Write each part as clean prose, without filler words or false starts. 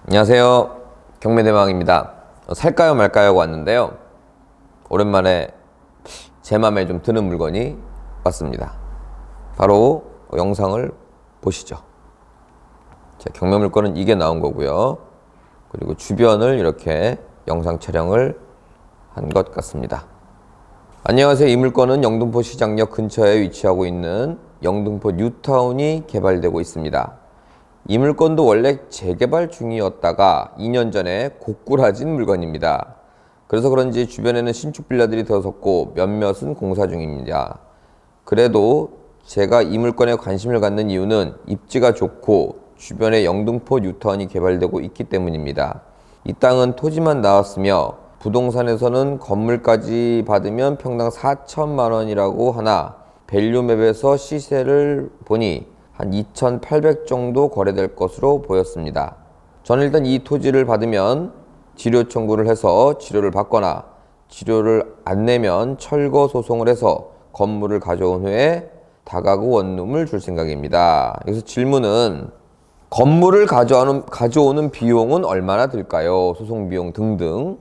안녕하세요. 경매대망입니다. 살까요 말까요 하고 왔는데요. 오랜만에 제 맘에 좀 드는 물건이 왔습니다. 바로 영상을 보시죠. 자, 경매 물건은 이게 나온 거고요. 그리고 주변을 이렇게 영상 촬영을 한 것 같습니다. 안녕하세요. 이 물건은 영등포 시장역 근처에 위치하고 있는 영등포 뉴타운이 개발되고 있습니다. 이 물건도 원래 재개발 중이었다가 2년 전에 고꾸라진 물건입니다. 그래서 그런지 주변에는 신축 빌라들이 들어섰고 몇몇은 공사 중입니다. 그래도 제가 이 물건에 관심을 갖는 이유는 입지가 좋고 주변에 영등포 뉴타운이 개발되고 있기 때문입니다. 이 땅은 토지만 나왔으며 부동산에서는 건물까지 받으면 평당 4천만 원이라고 하나 밸류맵에서 시세를 보니 한 2,800 정도 거래될 것으로 보였습니다. 저는 일단 이 토지를 받으면 지료 청구를 해서 지료를 받거나 지료를 안 내면 철거 소송을 해서 건물을 가져온 후에 다가구 원룸을 줄 생각입니다. 여기서 질문은 건물을 가져오는 비용은 얼마나 들까요? 소송 비용 등등.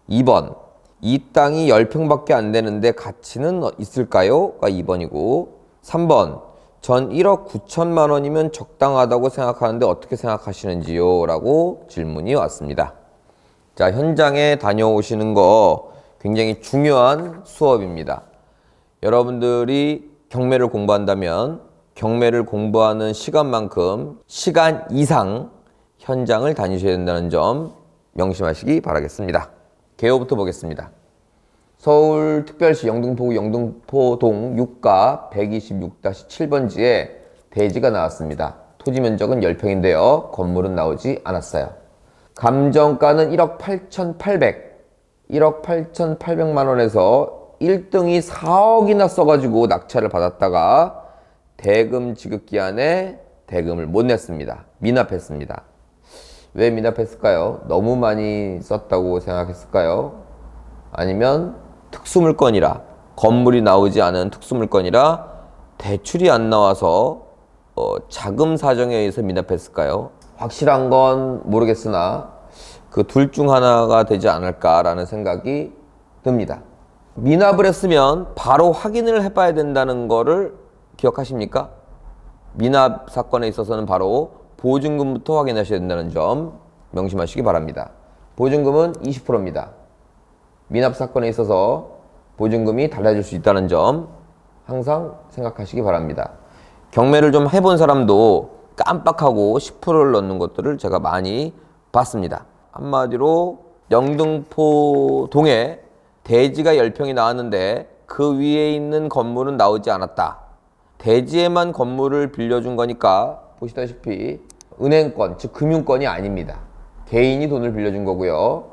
2번, 이 땅이 10평밖에 안 되는데 가치는 있을까요? 가 2번이고 3번, 전 1억 9천만 원이면 적당하다고 생각하는데 어떻게 생각하시는지요? 라고 질문이 왔습니다. 자, 현장에 다녀오시는 거 굉장히 중요한 수업입니다. 여러분들이 경매를 공부한다면 경매를 공부하는 시간만큼 시간 이상 현장을 다니셔야 된다는 점 명심하시기 바라겠습니다. 개요부터 보겠습니다. 서울특별시 영등포구 영등포동 6가 126-7번지에 대지가 나왔습니다. 토지 면적은 10평인데요. 건물은 나오지 않았어요. 감정가는 1억 8,800만 원에서 1등이 4억이나 써가지고 낙찰을 받았다가 대금 지급기한에 대금을 못 냈습니다. 미납했습니다. 왜 미납했을까요? 너무 많이 썼다고 생각했을까요? 아니면 특수물건이라, 건물이 나오지 않은 특수물건이라 대출이 안 나와서 자금 사정에 의해서 미납했을까요? 확실한 건 모르겠으나 그 둘 중 하나가 되지 않을까라는 생각이 듭니다. 미납을 했으면 바로 확인을 해봐야 된다는 거를 기억하십니까? 미납 사건에 있어서는 바로 보증금부터 확인하셔야 된다는 점 명심하시기 바랍니다. 보증금은 20%입니다. 미납 사건에 있어서 보증금이 달라질 수 있다는 점 항상 생각하시기 바랍니다. 경매를 좀 해본 사람도 깜빡하고 10%를 넣는 것들을 제가 많이 봤습니다. 한마디로 영등포동에 대지가 10평이 나왔는데 그 위에 있는 건물은 나오지 않았다. 대지에만 건물을 빌려준 거니까 보시다시피 은행권, 즉 금융권이 아닙니다. 개인이 돈을 빌려준 거고요.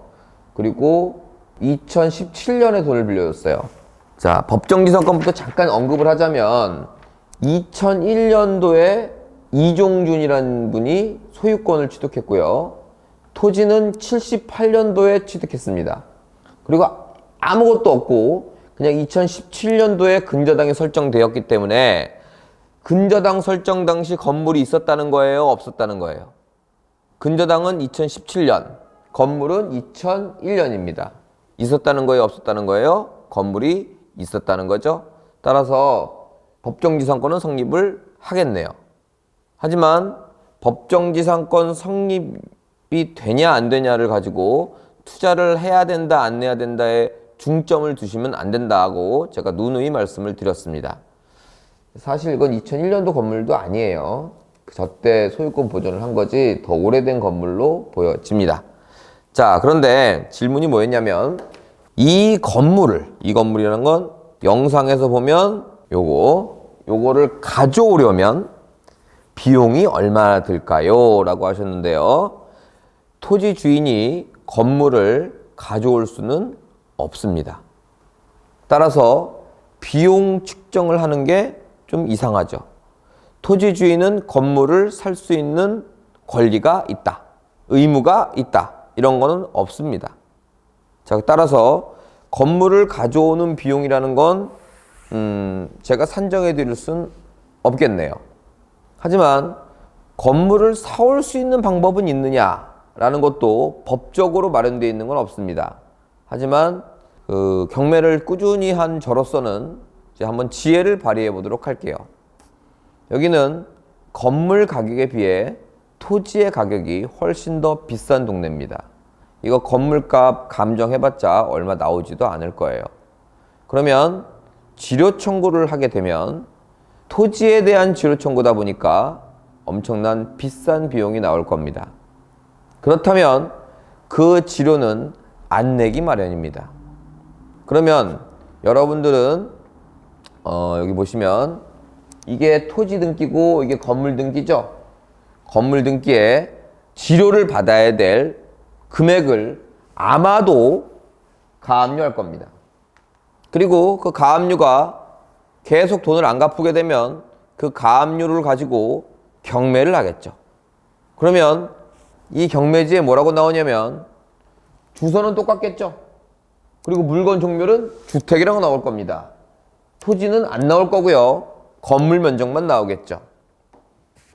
그리고 2017년에 돈을 빌려줬어요. 자, 법정지상권부터 잠깐 언급을 하자면 2001년도에 이종준이라는 분이 소유권을 취득했고요. 토지는 78년도에 취득했습니다. 그리고 아무것도 없고 그냥 2017년도에 근저당이 설정되었기 때문에 근저당 설정 당시 건물이 있었다는 거예요? 없었다는 거예요? 근저당은 2017년, 건물은 2001년입니다. 있었다는 거예요? 없었다는 거예요? 건물이 있었다는 거죠. 따라서 법정지상권은 성립을 하겠네요. 하지만 법정지상권 성립이 되냐 안 되냐를 가지고 투자를 해야 된다 안 해야 된다에 중점을 두시면 안 된다고 제가 누누이 말씀을 드렸습니다. 사실 이건 2001년도 건물도 아니에요. 저때 소유권 보존을 한 거지 더 오래된 건물로 보여집니다. 자, 그런데 질문이 뭐였냐면 이 건물이라는 건 영상에서 보면 요거를 가져오려면 비용이 얼마나 들까요? 라고 하셨는데요. 토지 주인이 건물을 가져올 수는 없습니다. 따라서 비용 측정을 하는 게 좀 이상하죠. 토지 주인은 건물을 살 수 있는 권리가 있다. 의무가 있다. 이런 거는 없습니다. 자, 따라서 건물을 가져오는 비용이라는 건 제가 산정해 드릴 수는 없겠네요. 하지만 건물을 사올 수 있는 방법은 있느냐? 라는 것도 법적으로 마련되어 있는 건 없습니다. 하지만 그 경매를 꾸준히 한 저로서는 이제 한번 지혜를 발휘해 보도록 할게요. 여기는 건물 가격에 비해 토지의 가격이 훨씬 더 비싼 동네입니다. 이거 건물값 감정해봤자 얼마 나오지도 않을 거예요. 그러면 지료 청구를 하게 되면 토지에 대한 지료 청구다 보니까 엄청난 비싼 비용이 나올 겁니다. 그렇다면 그 지료는 안 내기 마련입니다. 그러면 여러분들은 여기 보시면 이게 토지 등기고 이게 건물 등기죠. 건물 등기에 지료를 받아야 될 금액을 아마도 가압류할 겁니다. 그리고 그 가압류가 계속 돈을 안 갚게 되면 그 가압류를 가지고 경매를 하겠죠. 그러면 이 경매지에 뭐라고 나오냐면 주소는 똑같겠죠. 그리고 물건 종류는 주택이라고 나올 겁니다. 토지는 안 나올 거고요. 건물 면적만 나오겠죠.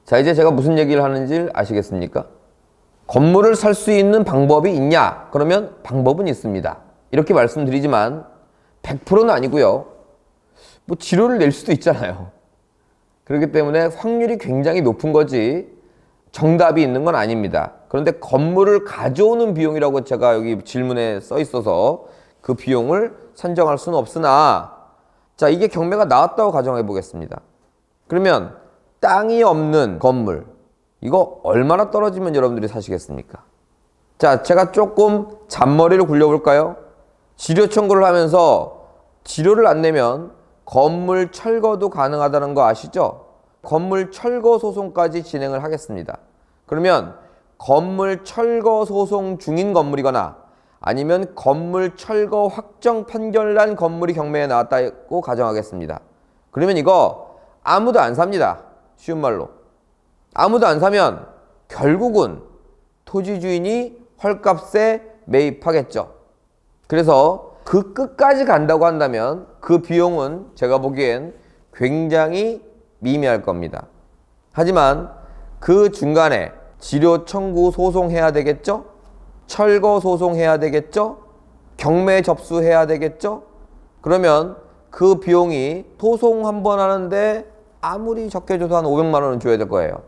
자, 이제 제가 무슨 얘기를 하는지 아시겠습니까? 건물을 살 수 있는 방법이 있냐? 그러면 방법은 있습니다. 이렇게 말씀드리지만 100%는 아니고요. 뭐 지료를 낼 수도 있잖아요. 그렇기 때문에 확률이 굉장히 높은 거지 정답이 있는 건 아닙니다. 그런데 건물을 가져오는 비용이라고 제가 여기 질문에 써 있어서 그 비용을 산정할 수는 없으나, 자, 이게 경매가 나왔다고 가정해 보겠습니다. 그러면 땅이 없는 건물, 이거 얼마나 떨어지면 여러분들이 사시겠습니까? 자, 제가 조금 잔머리를 굴려볼까요? 지료 청구를 하면서 지료를 안 내면 건물 철거도 가능하다는 거 아시죠? 건물 철거 소송까지 진행을 하겠습니다. 그러면 건물 철거 소송 중인 건물이거나 아니면 건물 철거 확정 판결 난 건물이 경매에 나왔다고 가정하겠습니다. 그러면 이거 아무도 안 삽니다. 쉬운 말로. 아무도 안 사면 결국은 토지 주인이 헐값에 매입하겠죠. 그래서 그 끝까지 간다고 한다면 그 비용은 제가 보기엔 굉장히 미미할 겁니다. 하지만 그 중간에 지료 청구 소송해야 되겠죠? 철거 소송해야 되겠죠? 경매 접수해야 되겠죠? 그러면 그 비용이 소송 한 번 하는데 아무리 적게 줘도 한 500만 원은 줘야 될 거예요.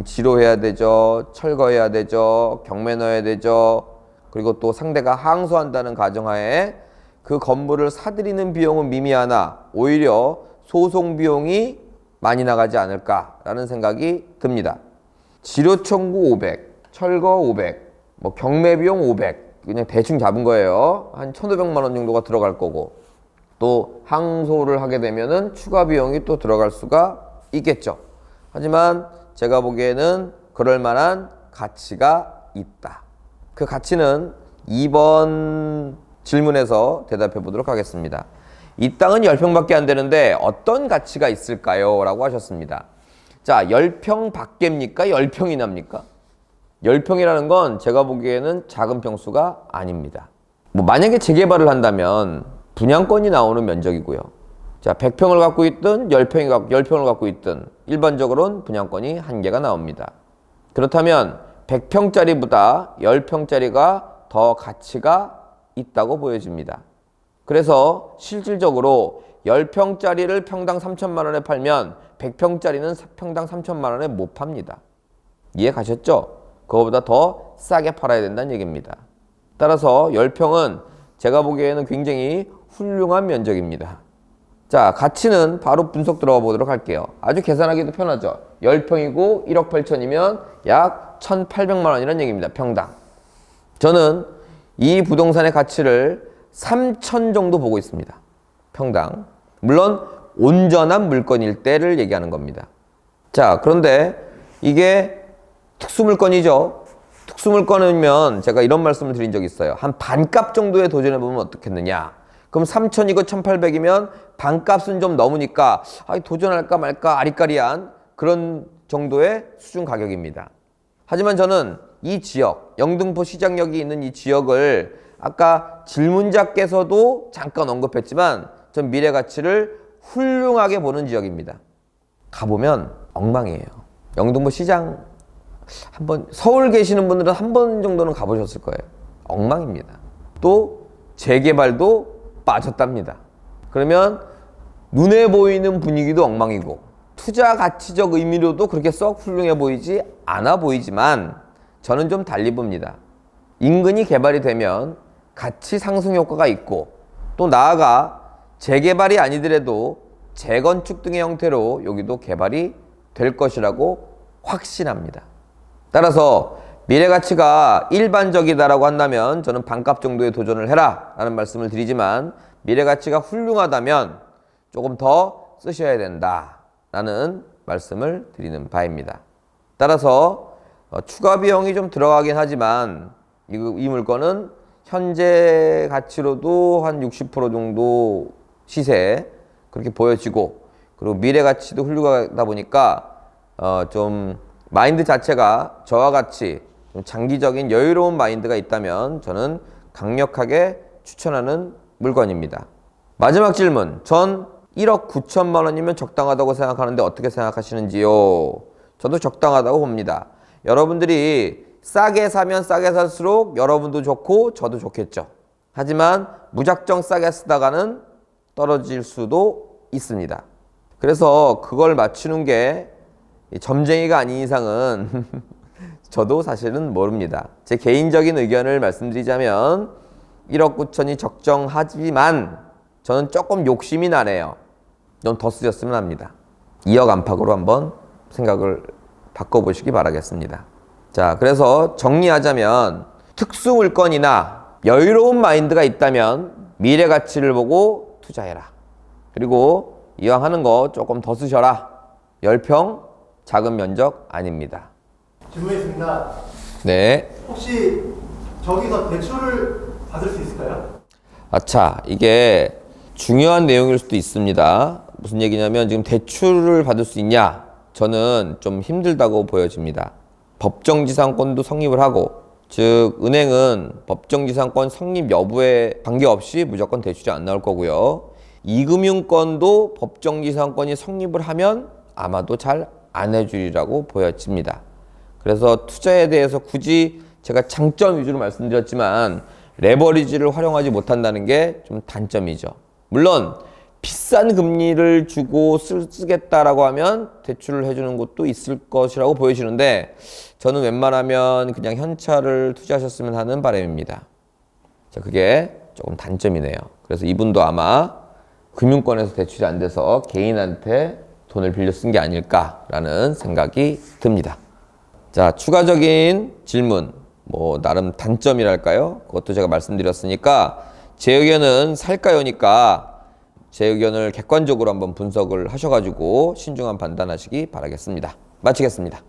지료해야 되죠. 철거해야 되죠. 경매 넣어야 되죠. 그리고 또 상대가 항소한다는 가정하에 그 건물을 사들이는 비용은 미미하나 오히려 소송 비용이 많이 나가지 않을까라는 생각이 듭니다. 지료 청구 500, 철거 500, 뭐 경매 비용 500, 그냥 대충 잡은 거예요. 한 1,500만 원 정도가 들어갈 거고, 또 항소를 하게 되면은 추가 비용이 또 들어갈 수가 있겠죠. 하지만 제가 보기에는 그럴 만한 가치가 있다. 그 가치는 2번 질문에서 대답해 보도록 하겠습니다. 이 땅은 10평밖에 안 되는데 어떤 가치가 있을까요? 라고 하셨습니다. 자, 10평 밖입니까? 10평이 납니까? 10평이라는 건 제가 보기에는 작은 평수가 아닙니다. 뭐 만약에 재개발을 한다면 분양권이 나오는 면적이고요. 자, 100평을 갖고 있든 10평을 갖고 있든 일반적으로는 분양권이 한 개가 나옵니다. 그렇다면 100평짜리보다 10평짜리가 더 가치가 있다고 보여집니다. 그래서 실질적으로 10평짜리를 평당 3천만 원에 팔면 100평짜리는 평당 3천만 원에 못 팝니다. 이해 가셨죠? 그거보다 더 싸게 팔아야 된다는 얘기입니다. 따라서 10평은 제가 보기에는 굉장히 훌륭한 면적입니다. 자, 가치는 바로 분석 들어가 보도록 할게요. 아주 계산하기도 편하죠. 10평이고 1억 8천이면 약 1,800만 원이라는 얘기입니다. 평당. 저는 이 부동산의 가치를 3천 정도 보고 있습니다. 평당. 물론 온전한 물건일 때를 얘기하는 겁니다. 자, 그런데 이게 특수물건이죠. 특수물건이면 제가 이런 말씀을 드린 적이 있어요. 한 반값 정도에 도전해보면 어떻겠느냐. 그럼 3천이고 1,800이면 반값은 좀 넘으니까 도전할까 말까 아리까리한 그런 정도의 수준 가격입니다. 하지만 저는 이 지역, 영등포 시장역이 있는 이 지역을 아까 질문자께서도 잠깐 언급했지만 전 미래 가치를 훌륭하게 보는 지역입니다. 가보면 엉망이에요. 영등포 시장 한번 서울 계시는 분들은 한 번 정도는 가보셨을 거예요. 엉망입니다. 또 재개발도 빠졌답니다. 그러면 눈에 보이는 분위기도 엉망이고 투자 가치적 의미로도 그렇게 썩 훌륭해 보이지 않아 보이지만 저는 좀 달리 봅니다. 인근이 개발이 되면 가치 상승 효과가 있고 또 나아가 재개발이 아니더라도 재건축 등의 형태로 여기도 개발이 될 것이라고 확신합니다. 따라서 미래 가치가 일반적이다라고 한다면 저는 반값 정도에 도전을 해라 라는 말씀을 드리지만 미래 가치가 훌륭하다면 조금 더 쓰셔야 된다 라는 말씀을 드리는 바입니다. 따라서 추가 비용이 좀 들어가긴 하지만 이 물건은 현재 가치로도 한 60% 정도 시세 그렇게 보여지고 그리고 미래 가치도 훌륭하다 보니까 좀 마인드 자체가 저와 같이 좀 장기적인 여유로운 마인드가 있다면 저는 강력하게 추천하는 물건입니다. 마지막 질문. 전 1억 9천만 원이면 적당하다고 생각하는데 어떻게 생각하시는지요? 저도 적당하다고 봅니다. 여러분들이 싸게 사면 싸게 살수록 여러분도 좋고 저도 좋겠죠. 하지만 무작정 싸게 쓰다가는 떨어질 수도 있습니다. 그래서 그걸 맞추는 게 점쟁이가 아닌 이상은 저도 사실은 모릅니다. 제 개인적인 의견을 말씀드리자면 1억 9천이 적정하지만 저는 조금 욕심이 나네요. 좀 더 쓰셨으면 합니다. 2억 안팎으로 한번 생각을 바꿔보시기 바라겠습니다. 자, 그래서 정리하자면 특수 물건이나 여유로운 마인드가 있다면 미래 가치를 보고 투자해라. 그리고 이왕 하는 거 조금 더 쓰셔라. 10평 작은 면적 아닙니다. 질문이 있습니다. 네. 혹시 저기서 대출을 받을 수 있을까요? 아차, 이게 중요한 내용일 수도 있습니다. 무슨 얘기냐면 지금 대출을 받을 수 있냐? 저는 좀 힘들다고 보여집니다. 법정지상권도 성립을 하고 즉 은행은 법정지상권 성립 여부에 관계없이 무조건 대출이 안 나올 거고요. 이금융권도 법정지상권이 성립을 하면 아마도 잘 안 해주리라고 보여집니다. 그래서 투자에 대해서 굳이 제가 장점 위주로 말씀드렸지만 레버리지를 활용하지 못한다는 게 좀 단점이죠. 물론 비싼 금리를 주고 쓰겠다라고 하면 대출을 해주는 곳도 있을 것이라고 보여지는데 저는 웬만하면 그냥 현찰을 투자하셨으면 하는 바람입니다. 자, 그게 조금 단점이네요. 그래서 이분도 아마 금융권에서 대출이 안 돼서 개인한테 돈을 빌려 쓴 게 아닐까라는 생각이 듭니다. 자, 추가적인 질문, 나름 단점이랄까요? 그것도 제가 말씀드렸으니까 제 의견은 살까요니까 제 의견을 객관적으로 한번 분석을 하셔가지고 신중한 판단하시기 바라겠습니다. 마치겠습니다.